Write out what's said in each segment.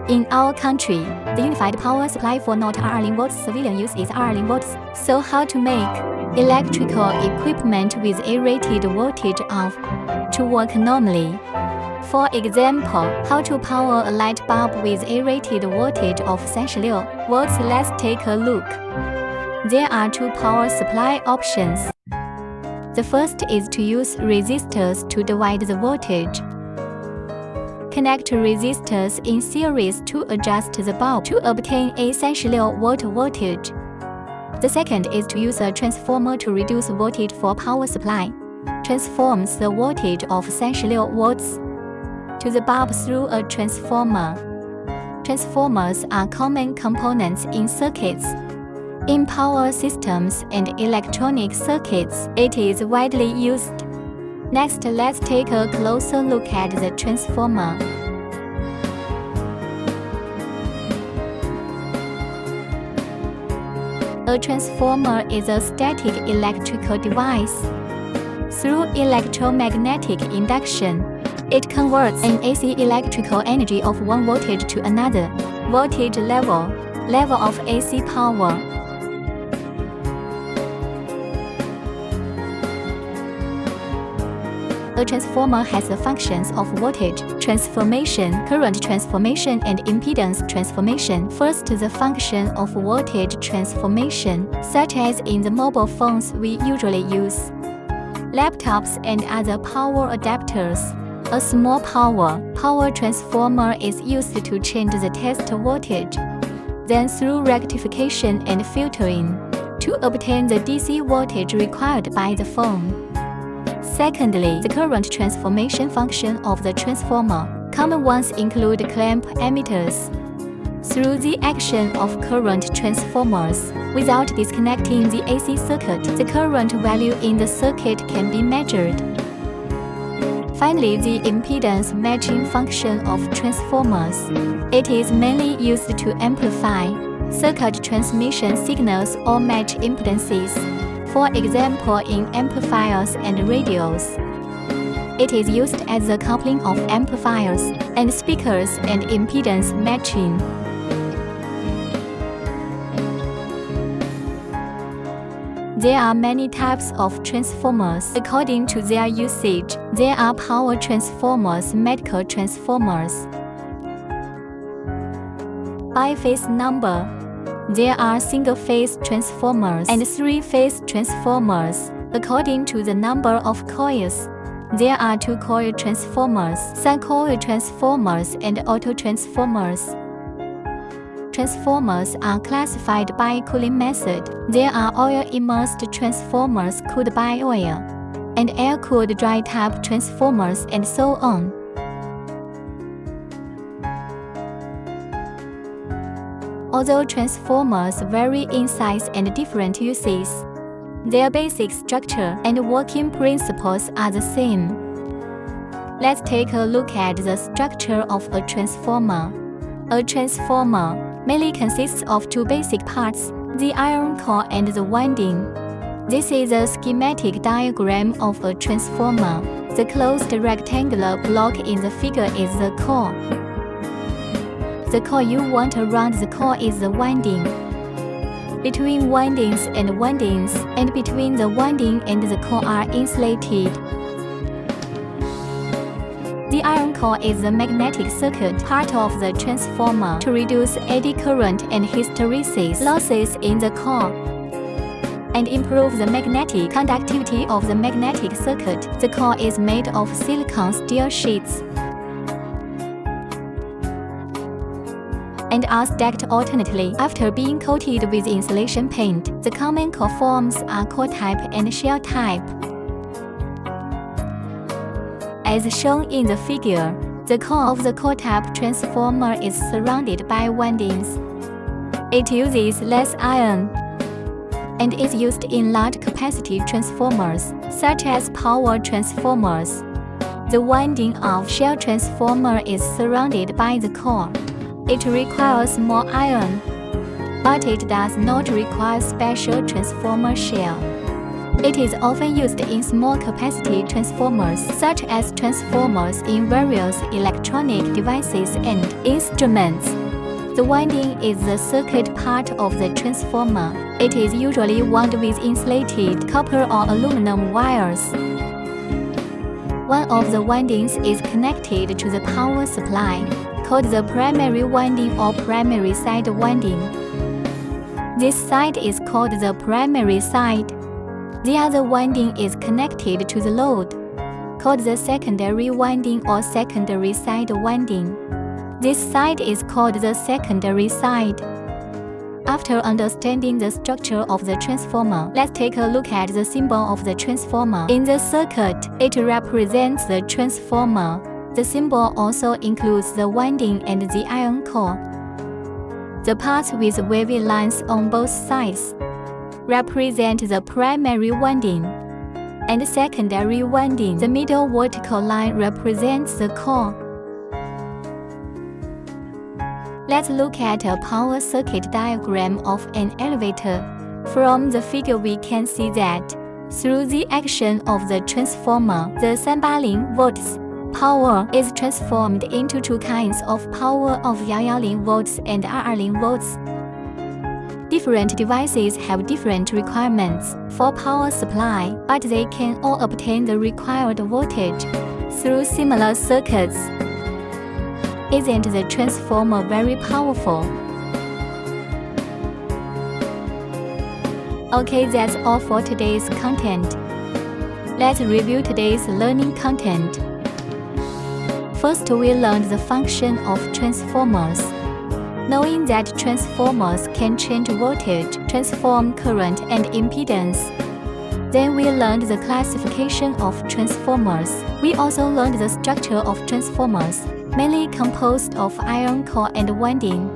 In our country, the unified power supply for not 220 volts civilian use is 220 volts. So how to make electrical equipment with a rated voltage of to work normally? For example, how to power a light bulb with a rated voltage of 36 volts? Let's take a look. There are two power supply options. The first is to use resistors to divide the voltage. Connect resistors in series to adjust the bulb to obtain a 36-volt voltage. The second is to use a transformer to reduce voltage for power supply. Transforms the voltage of 36 volts to the bulb through a transformer. Transformers are common components in circuits. In power systems and electronic circuits, it is widely used. Next, let's take a closer look at the transformer. A transformer is a static electrical device. Through electromagnetic induction, it converts an AC electrical energy of one voltage to another voltage level of AC power. A transformer has the functions of voltage transformation, current transformation, and impedance transformation. First, the function of voltage transformation, such as in the mobile phones we usually use, laptops, and other power adapters. A small power transformer is used to change the test voltage, then through rectification and filtering, to obtain the DC voltage required by the phone. Secondly, the current transformation function of the transformer. Common ones include clamp emitters. Through the action of current transformers, without disconnecting the AC circuit, the current value in the circuit can be measured. Finally, the impedance matching function of transformers. It is mainly used to amplify circuit transmission signals or match impedances. For example, in amplifiers and radios. It is used as the coupling of amplifiers and speakers and impedance matching. There are many types of transformers according to their usage. There are power transformers, medical transformers. By phase number, there are single-phase transformers and three-phase transformers. According to the number of coils, there are two-coil transformers, sun-coil transformers, and auto-transformers. Transformers are classified by cooling method. There are oil-immersed transformers cooled by oil, and air-cooled dry-type transformers, and so on. Although transformers vary in size and different uses, their basic structure and working principles are the same. Let's take a look at the structure of a transformer. A transformer mainly consists of two basic parts, the iron core and the winding. This is a schematic diagram of a transformer. The closed rectangular block in the figure is the core. The core you want around the core is the winding. Between windings and between the winding and the core are insulated. The iron core is the magnetic circuit part of the transformer to reduce eddy current and hysteresis losses in the core and improve the magnetic conductivity of the magnetic circuit. The core is made of silicon steel sheets and are stacked alternately after being coated with insulation paint. The common core forms are core type and shell type. As shown in the figure, the core of the core type transformer is surrounded by windings. It uses less iron and is used in large capacity transformers, such as power transformers. The winding of shell transformer is surrounded by the core. It requires more iron, but it does not require special transformer shell. It is often used in small capacity transformers, such as transformers in various electronic devices and instruments. The winding is the circuit part of the transformer. It is usually wound with insulated copper or aluminum wires. One of the windings is connected to the power supply, called the primary winding or primary side winding. This side is called the primary side. The other winding is connected to the load, called the secondary winding or secondary side winding. This side is called the secondary side. After understanding the structure of the transformer, let's take a look at the symbol of the transformer. In the circuit, it represents the transformer. The symbol also includes the winding and the iron core. The parts with wavy lines on both sides represent the primary winding and secondary winding. The middle vertical line represents the core. Let's look at a power circuit diagram of an elevator. From the figure we can see that, through the action of the transformer, the 380 volts power is transformed into two kinds of power of 110 volts and 220 volts. Different devices have different requirements for power supply, but they can all obtain the required voltage through similar circuits. Isn't the transformer very powerful? Okay, that's all for today's content. Let's review today's learning content. First, we learned the function of transformers. Knowing that transformers can change voltage, transform current and impedance. Then we learned the classification of transformers. We also learned the structure of transformers, mainly composed of iron core and winding.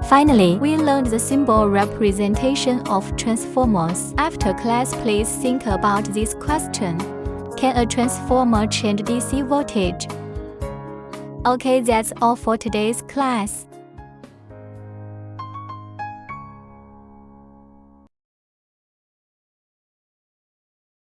Finally, we learned the symbol representation of transformers. After class, please think about this question. Can a transformer change DC voltage? Okay, that's all for today's class.